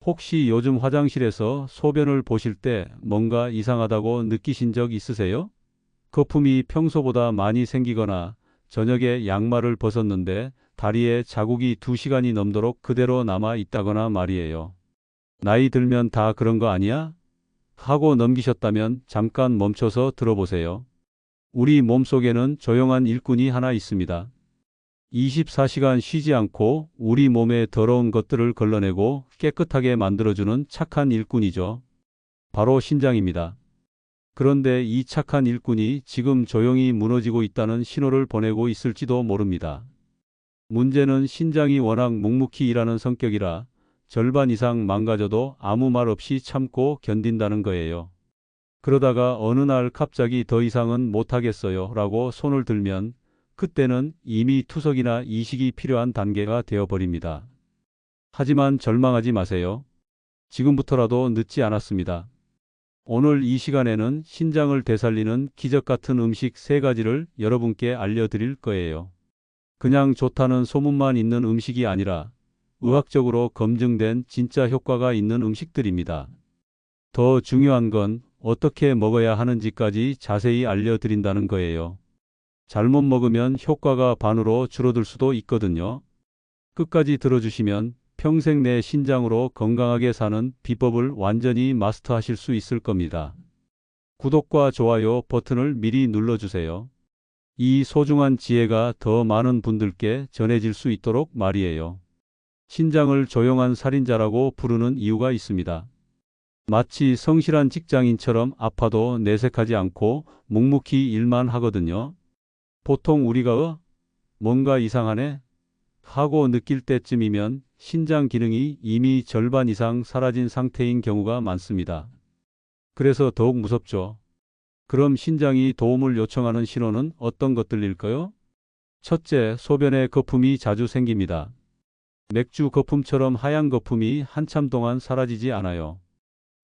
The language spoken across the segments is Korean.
혹시 요즘 화장실에서 소변을 보실 때 뭔가 이상하다고 느끼신 적 있으세요? 거품이 평소보다 많이 생기거나 저녁에 양말을 벗었는데 다리에 자국이 2시간이 넘도록 그대로 남아 있다거나 말이에요. 나이 들면 다 그런 거 아니야? 하고 넘기셨다면 잠깐 멈춰서 들어보세요. 우리 몸속에는 조용한 일꾼이 하나 있습니다. 24시간 쉬지 않고 우리 몸의 더러운 것들을 걸러내고 깨끗하게 만들어주는 착한 일꾼이죠. 바로 신장입니다. 그런데 이 착한 일꾼이 지금 조용히 무너지고 있다는 신호를 보내고 있을지도 모릅니다. 문제는 신장이 워낙 묵묵히 일하는 성격이라 절반 이상 망가져도 아무 말 없이 참고 견딘다는 거예요. 그러다가 어느 날 갑자기 더 이상은 못하겠어요 라고 손을 들면 그때는 이미 투석이나 이식이 필요한 단계가 되어버립니다. 하지만 절망하지 마세요. 지금부터라도 늦지 않았습니다. 오늘 이 시간에는 신장을 되살리는 기적 같은 음식 3가지를 여러분께 알려드릴 거예요. 그냥 좋다는 소문만 있는 음식이 아니라 의학적으로 검증된 진짜 효과가 있는 음식들입니다. 더 중요한 건 어떻게 먹어야 하는지까지 자세히 알려드린다는 거예요. 잘못 먹으면 효과가 반으로 줄어들 수도 있거든요. 끝까지 들어주시면 평생 내 신장으로 건강하게 사는 비법을 완전히 마스터하실 수 있을 겁니다. 구독과 좋아요 버튼을 미리 눌러주세요. 이 소중한 지혜가 더 많은 분들께 전해질 수 있도록 말이에요. 신장을 조용한 살인자라고 부르는 이유가 있습니다. 마치 성실한 직장인처럼 아파도 내색하지 않고 묵묵히 일만 하거든요. 보통 우리가 뭔가 이상하네 하고 느낄 때쯤이면 신장 기능이 이미 절반 이상 사라진 상태인 경우가 많습니다. 그래서 더욱 무섭죠. 그럼 신장이 도움을 요청하는 신호는 어떤 것들일까요? 첫째, 소변에 거품이 자주 생깁니다. 맥주 거품처럼 하얀 거품이 한참 동안 사라지지 않아요.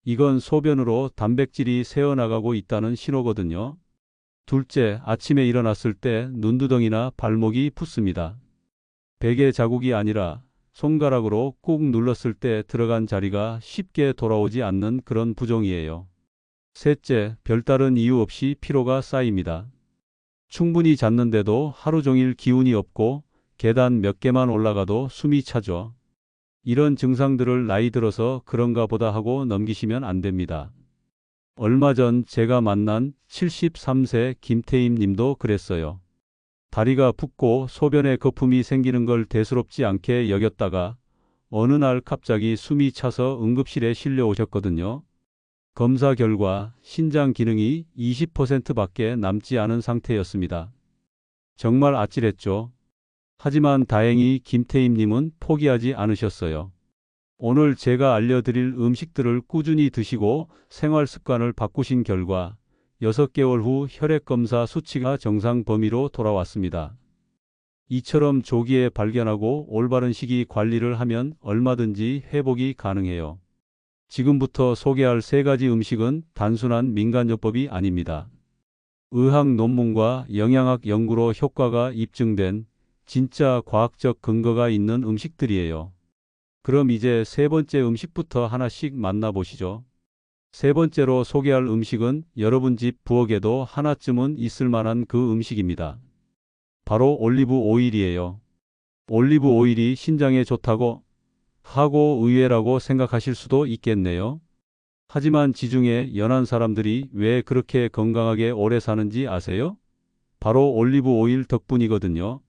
이건 소변으로 단백질이 새어나가고 있다는 신호거든요. 둘째, 아침에 일어났을 때 눈두덩이나 발목이 붓습니다. 베개 자국이 아니라 손가락으로 꾹 눌렀을 때 들어간 자리가 쉽게 돌아오지 않는 그런 부종이에요. 셋째, 별다른 이유 없이 피로가 쌓입니다. 충분히 잤는데도 하루 종일 기운이 없고 계단 몇 개만 올라가도 숨이 차죠. 이런 증상들을 나이 들어서 그런가 보다 하고 넘기시면 안 됩니다. 얼마 전 제가 만난 73세 김태임 님도 그랬어요. 다리가 붓고 소변에 거품이 생기는 걸 대수롭지 않게 여겼다가 어느 날 갑자기 숨이 차서 응급실에 실려오셨거든요. 검사 결과 신장 기능이 20%밖에 남지 않은 상태였습니다. 정말 아찔했죠. 하지만 다행히 김태임 님은 포기하지 않으셨어요. 오늘 제가 알려드릴 음식들을 꾸준히 드시고 생활 습관을 바꾸신 결과 6개월 후 혈액검사 수치가 정상 범위로 돌아왔습니다. 이처럼 조기에 발견하고 올바른 시기 관리를 하면 얼마든지 회복이 가능해요. 지금부터 소개할 3가지 음식은 단순한 민간요법이 아닙니다. 의학 논문과 영양학 연구로 효과가 입증된 진짜 과학적 근거가 있는 음식들이에요. 그럼 이제 3번째 음식부터 하나씩 만나보시죠. 3번째로 소개할 음식은 여러분 집 부엌에도 하나쯤은 있을 만한 그 음식입니다. 바로 올리브 오일이에요. 올리브 오일이 신장에 좋다고 하고 의외라고 생각하실 수도 있겠네요. 하지만 지중해 연안 사람들이 왜 그렇게 건강하게 오래 사는지 아세요? 바로 올리브 오일 덕분이거든요.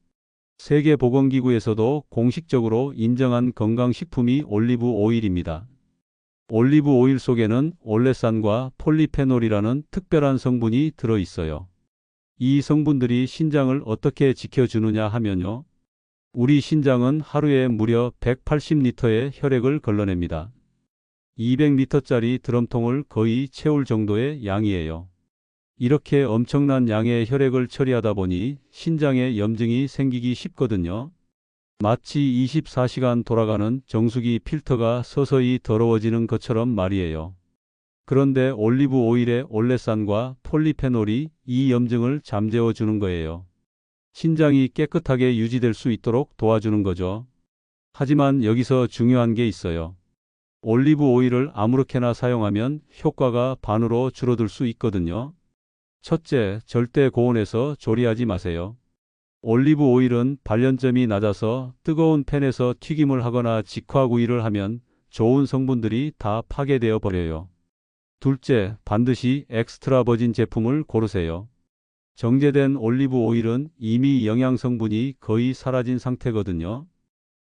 세계보건기구에서도 공식적으로 인정한 건강식품이 올리브 오일입니다. 올리브 오일 속에는 올레산과 폴리페놀이라는 특별한 성분이 들어있어요. 이 성분들이 신장을 어떻게 지켜주느냐 하면요. 우리 신장은 하루에 무려 180리터의 혈액을 걸러냅니다. 200리터짜리 드럼통을 거의 채울 정도의 양이에요. 이렇게 엄청난 양의 혈액을 처리하다 보니 신장에 염증이 생기기 쉽거든요. 마치 24시간 돌아가는 정수기 필터가 서서히 더러워지는 것처럼 말이에요. 그런데 올리브 오일의 올레산과 폴리페놀이 이 염증을 잠재워 주는 거예요. 신장이 깨끗하게 유지될 수 있도록 도와주는 거죠. 하지만 여기서 중요한 게 있어요. 올리브 오일을 아무렇게나 사용하면 효과가 반으로 줄어들 수 있거든요. 첫째, 절대 고온에서 조리하지 마세요. 올리브 오일은 발연점이 낮아서 뜨거운 팬에서 튀김을 하거나 직화구이를 하면 좋은 성분들이 다 파괴되어 버려요. 둘째, 반드시 엑스트라 버진 제품을 고르세요. 정제된 올리브 오일은 이미 영양 성분이 거의 사라진 상태거든요.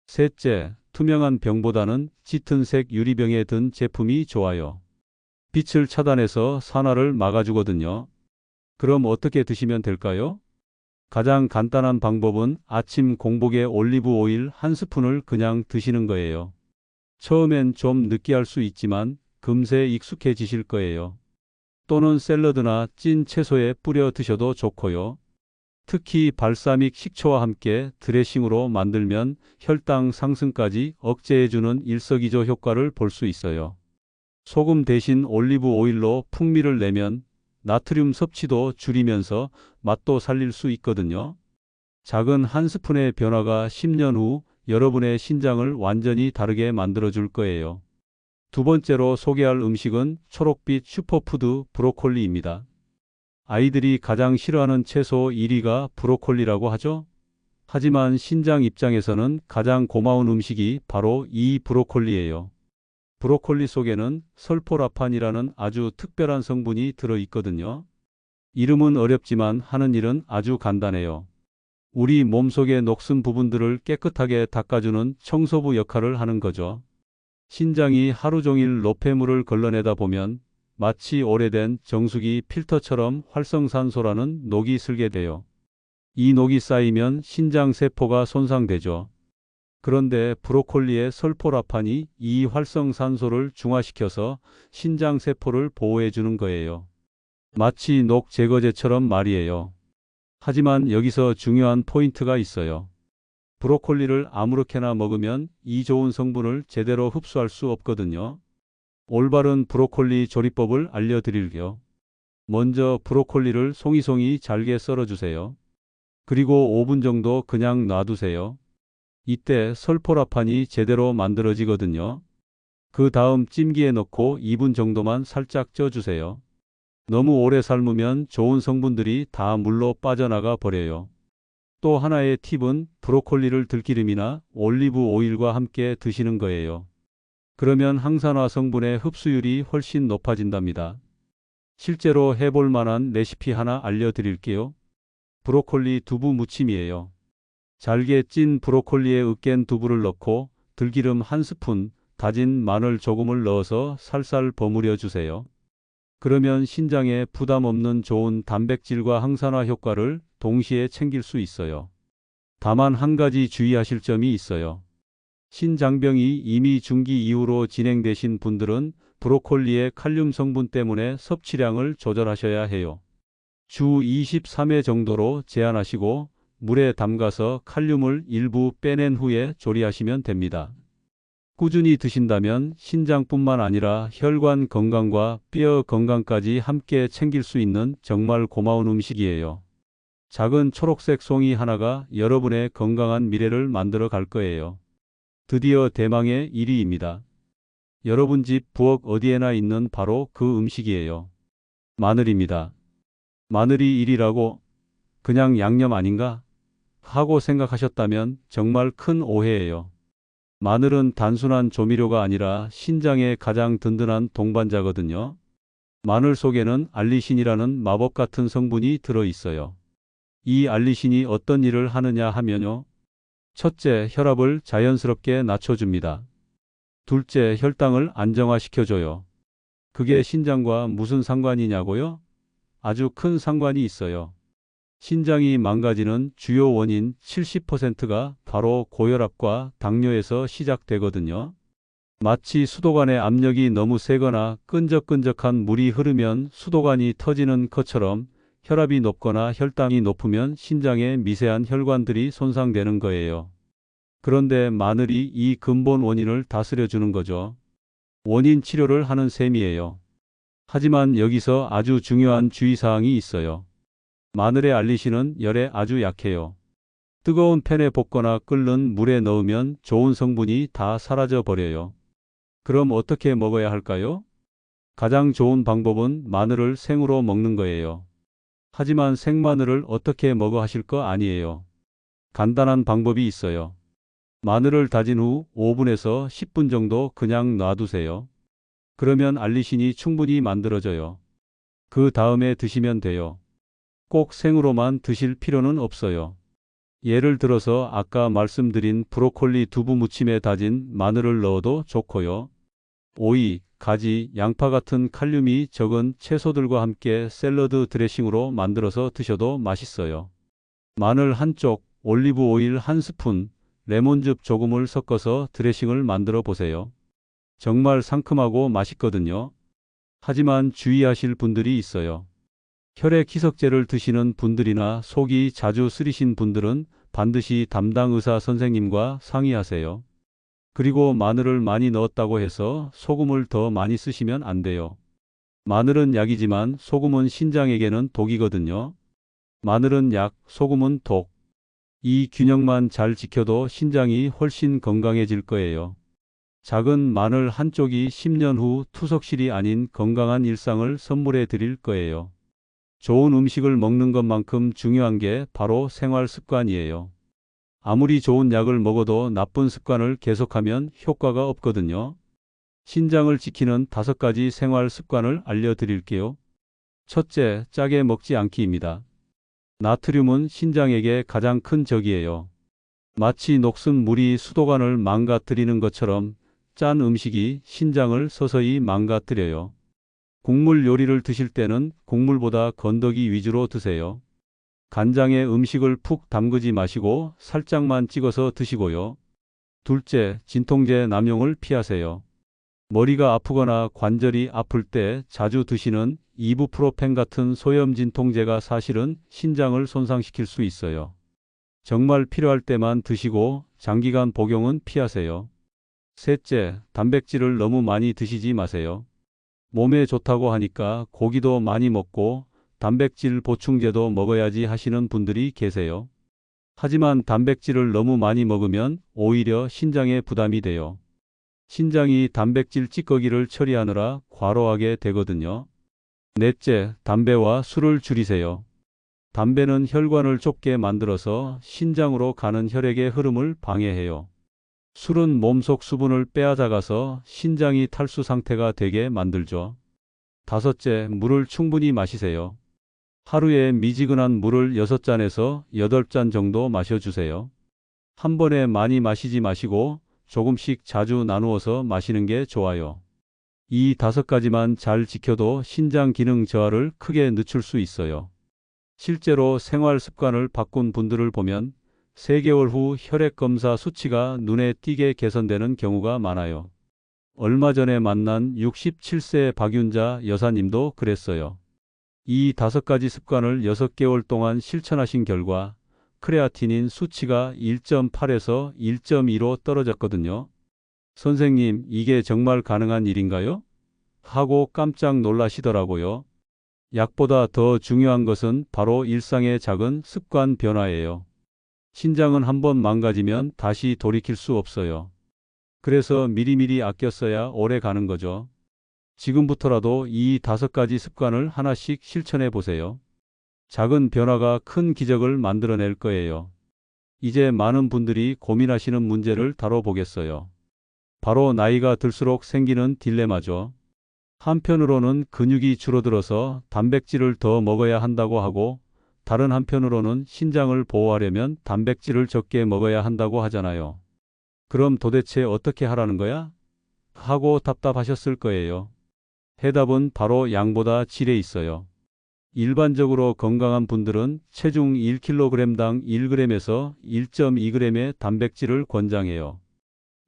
셋째, 투명한 병보다는 짙은 색 유리병에 든 제품이 좋아요. 빛을 차단해서 산화를 막아주거든요. 그럼 어떻게 드시면 될까요? 가장 간단한 방법은 아침 공복에 올리브 오일 한 스푼을 그냥 드시는 거예요. 처음엔 좀 느끼할 수 있지만 금세 익숙해지실 거예요. 또는 샐러드나 찐 채소에 뿌려 드셔도 좋고요. 특히 발사믹 식초와 함께 드레싱으로 만들면 혈당 상승까지 억제해주는 일석이조 효과를 볼 수 있어요. 소금 대신 올리브 오일로 풍미를 내면 나트륨 섭취도 줄이면서 맛도 살릴 수 있거든요. 작은 한 스푼의 변화가 10년 후 여러분의 신장을 완전히 다르게 만들어줄 거예요. 두 번째로 소개할 음식은 초록빛 슈퍼푸드 브로콜리입니다. 아이들이 가장 싫어하는 채소 1위가 브로콜리라고 하죠. 하지만 신장 입장에서는 가장 고마운 음식이 바로 이 브로콜리예요. 브로콜리 속에는 설포라판이라는 아주 특별한 성분이 들어 있거든요. 이름은 어렵지만 하는 일은 아주 간단해요. 우리 몸속의 녹슨 부분들을 깨끗하게 닦아주는 청소부 역할을 하는 거죠. 신장이 하루 종일 노폐물을 걸러내다 보면 마치 오래된 정수기 필터처럼 활성산소라는 녹이 슬게 돼요. 이 녹이 쌓이면 신장 세포가 손상되죠. 그런데 브로콜리의 설포라판이 이 활성산소를 중화시켜서 신장 세포를 보호해 주는 거예요. 마치 녹 제거제처럼 말이에요. 하지만 여기서 중요한 포인트가 있어요. 브로콜리를 아무렇게나 먹으면 이 좋은 성분을 제대로 흡수할 수 없거든요. 올바른 브로콜리 조리법을 알려드릴게요. 먼저 브로콜리를 송이송이 잘게 썰어주세요. 그리고 5분 정도 그냥 놔두세요. 이때 설포라판이 제대로 만들어지거든요. 그 다음 찜기에 넣고 2분 정도만 살짝 쪄주세요. 너무 오래 삶으면 좋은 성분들이 다 물로 빠져나가 버려요. 또 하나의 팁은 브로콜리를 들기름이나 올리브 오일과 함께 드시는 거예요. 그러면 항산화 성분의 흡수율이 훨씬 높아진답니다. 실제로 해볼 만한 레시피 하나 알려드릴게요. 브로콜리 두부 무침이에요. 잘게 찐 브로콜리에 으깬 두부를 넣고 들기름 한 스푼, 다진 마늘 조금을 넣어서 살살 버무려 주세요. 그러면 신장에 부담 없는 좋은 단백질과 항산화 효과를 동시에 챙길 수 있어요. 다만 한 가지 주의하실 점이 있어요. 신장병이 이미 중기 이후로 진행되신 분들은 브로콜리의 칼륨 성분 때문에 섭취량을 조절하셔야 해요. 주 23회 정도로 제한하시고 물에 담가서 칼륨을 일부 빼낸 후에 조리하시면 됩니다. 꾸준히 드신다면 신장뿐만 아니라 혈관 건강과 뼈 건강까지 함께 챙길 수 있는 정말 고마운 음식이에요. 작은 초록색 송이 하나가 여러분의 건강한 미래를 만들어 갈 거예요. 드디어 대망의 1위입니다. 여러분 집 부엌 어디에나 있는 바로 그 음식이에요. 마늘입니다. 마늘이 1위라고 그냥 양념 아닌가? 하고 생각하셨다면 정말 큰 오해예요. 마늘은 단순한 조미료가 아니라 신장의 가장 든든한 동반자거든요. 마늘 속에는 알리신이라는 마법 같은 성분이 들어 있어요. 이 알리신이 어떤 일을 하느냐 하면요. 첫째, 혈압을 자연스럽게 낮춰줍니다. 둘째, 혈당을 안정화시켜줘요. 그게 신장과 무슨 상관이냐고요? 아주 큰 상관이 있어요. 신장이 망가지는 주요 원인 70%가 바로 고혈압과 당뇨에서 시작되거든요. 마치 수도관의 압력이 너무 세거나 끈적끈적한 물이 흐르면 수도관이 터지는 것처럼 혈압이 높거나 혈당이 높으면 신장의 미세한 혈관들이 손상되는 거예요. 그런데 마늘이 이 근본 원인을 다스려 주는 거죠. 원인 치료를 하는 셈이에요. 하지만 여기서 아주 중요한 주의사항이 있어요. 마늘의 알리신은 열에 아주 약해요. 뜨거운 팬에 볶거나 끓는 물에 넣으면 좋은 성분이 다 사라져 버려요. 그럼 어떻게 먹어야 할까요? 가장 좋은 방법은 마늘을 생으로 먹는 거예요. 하지만 생마늘을 어떻게 먹어 하실 거 아니에요. 간단한 방법이 있어요. 마늘을 다진 후 5분에서 10분 정도 그냥 놔두세요. 그러면 알리신이 충분히 만들어져요. 그 다음에 드시면 돼요. 꼭 생으로만 드실 필요는 없어요. 예를 들어서 아까 말씀드린 브로콜리 두부 무침에 다진 마늘을 넣어도 좋고요. 오이, 가지, 양파 같은 칼륨이 적은 채소들과 함께 샐러드 드레싱으로 만들어서 드셔도 맛있어요. 마늘 한쪽, 올리브 오일 한 스푼, 레몬즙 조금을 섞어서 드레싱을 만들어 보세요. 정말 상큼하고 맛있거든요. 하지만 주의하실 분들이 있어요. 혈액 희석제를 드시는 분들이나 속이 자주 쓰리신 분들은 반드시 담당 의사 선생님과 상의하세요. 그리고 마늘을 많이 넣었다고 해서 소금을 더 많이 쓰시면 안 돼요. 마늘은 약이지만 소금은 신장에게는 독이거든요. 마늘은 약, 소금은 독. 이 균형만 잘 지켜도 신장이 훨씬 건강해질 거예요. 작은 마늘 한쪽이 10년 후 투석실이 아닌 건강한 일상을 선물해 드릴 거예요. 좋은 음식을 먹는 것만큼 중요한 게 바로 생활 습관이에요. 아무리 좋은 약을 먹어도 나쁜 습관을 계속하면 효과가 없거든요. 신장을 지키는 5가지 생활 습관을 알려드릴게요. 첫째, 짜게 먹지 않기입니다. 나트륨은 신장에게 가장 큰 적이에요. 마치 녹슨 물이 수도관을 망가뜨리는 것처럼 짠 음식이 신장을 서서히 망가뜨려요. 국물 요리를 드실 때는 국물보다 건더기 위주로 드세요. 간장에 음식을 푹 담그지 마시고 살짝만 찍어서 드시고요. 둘째, 진통제 남용을 피하세요. 머리가 아프거나 관절이 아플 때 자주 드시는 이부프로펜 같은 소염 진통제가 사실은 신장을 손상시킬 수 있어요. 정말 필요할 때만 드시고 장기간 복용은 피하세요. 셋째, 단백질을 너무 많이 드시지 마세요. 몸에 좋다고 하니까 고기도 많이 먹고 단백질 보충제도 먹어야지 하시는 분들이 계세요. 하지만 단백질을 너무 많이 먹으면 오히려 신장에 부담이 돼요. 신장이 단백질 찌꺼기를 처리하느라 과로하게 되거든요. 넷째, 담배와 술을 줄이세요. 담배는 혈관을 좁게 만들어서 신장으로 가는 혈액의 흐름을 방해해요. 술은 몸속 수분을 빼앗아가서 신장이 탈수 상태가 되게 만들죠. 다섯째, 물을 충분히 마시세요. 하루에 미지근한 물을 6잔에서 8잔 정도 마셔주세요. 한 번에 많이 마시지 마시고 조금씩 자주 나누어서 마시는 게 좋아요. 이 5가지만 잘 지켜도 신장 기능 저하를 크게 늦출 수 있어요. 실제로 생활 습관을 바꾼 분들을 보면 3개월 후 혈액 검사 수치가 눈에 띄게 개선되는 경우가 많아요. 얼마 전에 만난 67세 박윤자 여사님도 그랬어요. 이 5가지 습관을 6개월 동안 실천하신 결과 크레아티닌 수치가 1.8에서 1.2로 떨어졌거든요. 선생님, 이게 정말 가능한 일인가요? 하고 깜짝 놀라시더라고요. 약보다 더 중요한 것은 바로 일상의 작은 습관 변화예요. 신장은 한번 망가지면 다시 돌이킬 수 없어요. 그래서 미리미리 아껴 써야 오래 가는 거죠. 지금부터라도 이 5가지 습관을 하나씩 실천해 보세요. 작은 변화가 큰 기적을 만들어낼 거예요. 이제 많은 분들이 고민하시는 문제를 다뤄보겠어요. 바로 나이가 들수록 생기는 딜레마죠. 한편으로는 근육이 줄어들어서 단백질을 더 먹어야 한다고 하고, 다른 한편으로는 신장을 보호하려면 단백질을 적게 먹어야 한다고 하잖아요. 그럼 도대체 어떻게 하라는 거야? 하고 답답하셨을 거예요. 해답은 바로 양보다 질에 있어요. 일반적으로 건강한 분들은 체중 1kg당 1g에서 1.2g의 단백질을 권장해요.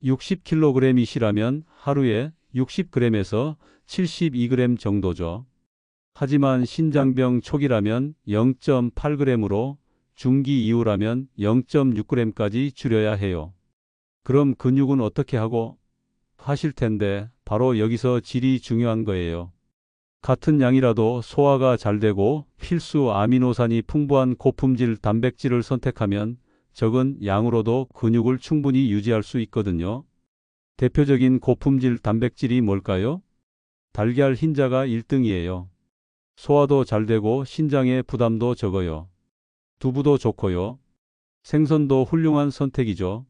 60kg이시라면 하루에 60g에서 72g 정도죠. 하지만 신장병 초기라면 0.8g으로, 중기 이후라면 0.6g까지 줄여야 해요. 그럼 근육은 어떻게 하고? 하실 텐데 바로 여기서 질이 중요한 거예요. 같은 양이라도 소화가 잘 되고 필수 아미노산이 풍부한 고품질 단백질을 선택하면 적은 양으로도 근육을 충분히 유지할 수 있거든요. 대표적인 고품질 단백질이 뭘까요? 달걀 흰자가 1등이에요. 소화도 잘 되고 신장에 부담도 적어요. 두부도 좋고요. 생선도 훌륭한 선택이죠.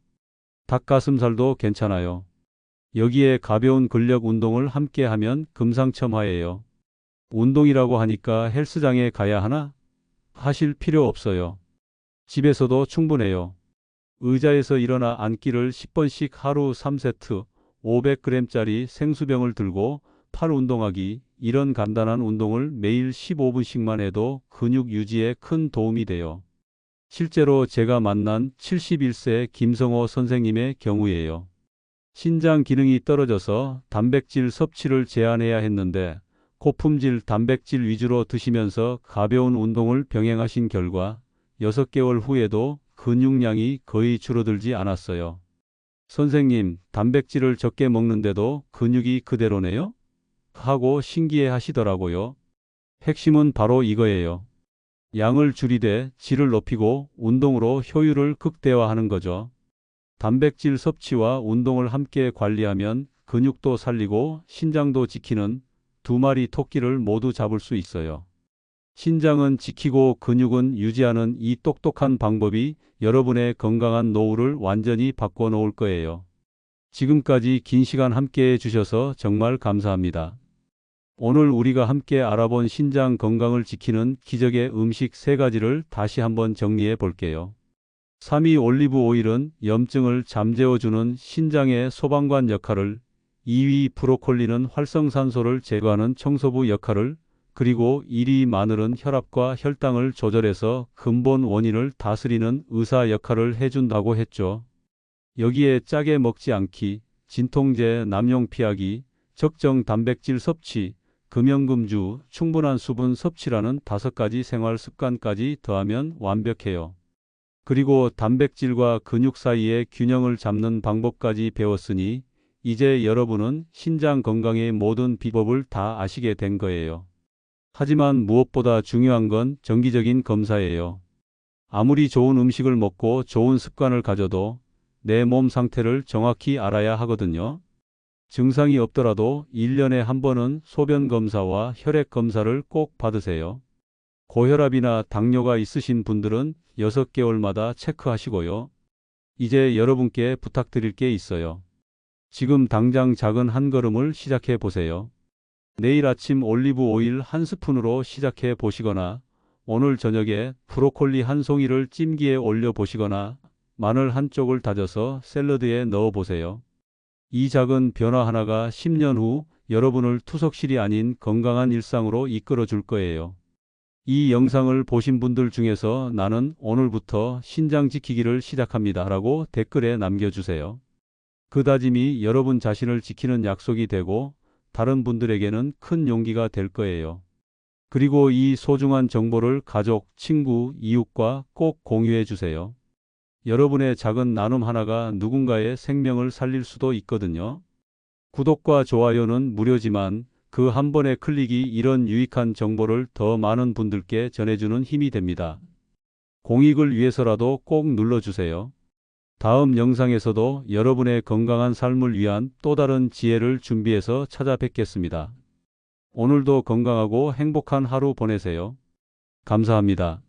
닭가슴살도 괜찮아요. 여기에 가벼운 근력 운동을 함께 하면 금상첨화예요. 운동이라고 하니까 헬스장에 가야 하나? 하실 필요 없어요. 집에서도 충분해요. 의자에서 일어나 앉기를 10번씩 하루 3세트, 500g짜리 생수병을 들고 팔 운동하기, 이런 간단한 운동을 매일 15분씩만 해도 근육 유지에 큰 도움이 돼요. 실제로 제가 만난 71세 김성호 선생님의 경우예요. 신장 기능이 떨어져서 단백질 섭취를 제한해야 했는데 고품질 단백질 위주로 드시면서 가벼운 운동을 병행하신 결과 6개월 후에도 근육량이 거의 줄어들지 않았어요. 선생님, 단백질을 적게 먹는데도 근육이 그대로네요? 하고 신기해 하시더라고요. 핵심은 바로 이거예요. 양을 줄이되 질을 높이고 운동으로 효율을 극대화하는 거죠. 단백질 섭취와 운동을 함께 관리하면 근육도 살리고 신장도 지키는 두 마리 토끼를 모두 잡을 수 있어요. 신장은 지키고 근육은 유지하는 이 똑똑한 방법이 여러분의 건강한 노후를 완전히 바꿔놓을 거예요. 지금까지 긴 시간 함께 해주셔서 정말 감사합니다. 오늘 우리가 함께 알아본 신장 건강을 지키는 기적의 음식 3가지를 다시 한번 정리해 볼게요. 3위 올리브 오일은 염증을 잠재워주는 신장의 소방관 역할을, 2위 브로콜리는 활성산소를 제거하는 청소부 역할을, 그리고 1위 마늘은 혈압과 혈당을 조절해서 근본 원인을 다스리는 의사 역할을 해준다고 했죠. 여기에 짜게 먹지 않기, 진통제 남용 피하기, 적정 단백질 섭취, 금연금주, 충분한 수분 섭취라는 5가지 생활 습관까지 더하면 완벽해요. 그리고 단백질과 근육 사이의 균형을 잡는 방법까지 배웠으니 이제 여러분은 신장 건강의 모든 비법을 다 아시게 된 거예요. 하지만 무엇보다 중요한 건 정기적인 검사예요. 아무리 좋은 음식을 먹고 좋은 습관을 가져도 내 몸 상태를 정확히 알아야 하거든요. 증상이 없더라도 1년에 한 번은 소변 검사와 혈액 검사를 꼭 받으세요. 고혈압이나 당뇨가 있으신 분들은 6개월마다 체크하시고요. 이제 여러분께 부탁드릴 게 있어요. 지금 당장 작은 한 걸음을 시작해 보세요. 내일 아침 올리브 오일 한 스푼으로 시작해 보시거나 오늘 저녁에 브로콜리 한 송이를 찜기에 올려 보시거나 마늘 한 쪽을 다져서 샐러드에 넣어 보세요. 이 작은 변화 하나가 10년 후 여러분을 투석실이 아닌 건강한 일상으로 이끌어 줄 거예요. 이 영상을 보신 분들 중에서 나는 오늘부터 신장 지키기를 시작합니다 라고 댓글에 남겨주세요. 그 다짐이 여러분 자신을 지키는 약속이 되고 다른 분들에게는 큰 용기가 될 거예요. 그리고 이 소중한 정보를 가족, 친구, 이웃과 꼭 공유해 주세요. 여러분의 작은 나눔 하나가 누군가의 생명을 살릴 수도 있거든요. 구독과 좋아요는 무료지만 그 한 번의 클릭이 이런 유익한 정보를 더 많은 분들께 전해주는 힘이 됩니다. 공익을 위해서라도 꼭 눌러주세요. 다음 영상에서도 여러분의 건강한 삶을 위한 또 다른 지혜를 준비해서 찾아뵙겠습니다. 오늘도 건강하고 행복한 하루 보내세요. 감사합니다.